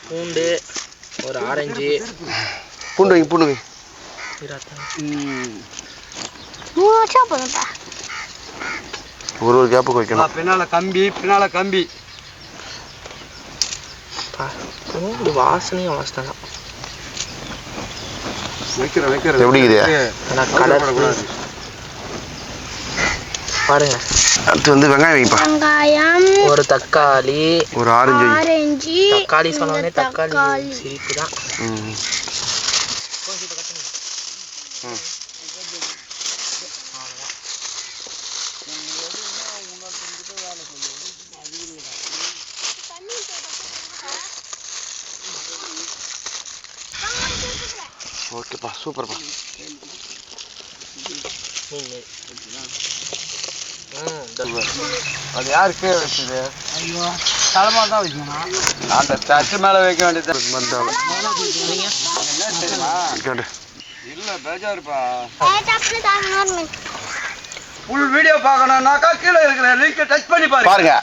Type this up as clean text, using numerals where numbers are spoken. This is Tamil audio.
பூண்டு ஒரு ஆரஞ்சு பூண்டு வை ஒரு கேப்புக்கு வைக்கணும். பின்னால கம்பி பூண்டு வாசனையும் வாசனை வைக்கிறேன். எப்படி பாருங்க. அடுத்து வந்து வெங்காயம் வைப்பா. ஒரு தக்காளி ஒரு ஆரஞ்சு. தக்காளி சொன்னோடனே தக்காளி சிரிப்பு தான். ஓகேப்பா, சூப்பர்ப்பா. அது யாருக்கு வச்சது? ஐயோ, தலைமையில தான் வைக்கணும். அந்த தட்டு மேல வைக்க வேண்டியது. இல்ல பேஜாருப்பா. ஃபுல் வீடியோ பார்க்கணும்னாக்கா கீழே இருக்கிற லிங்க் டச் பண்ணி பாருங்க.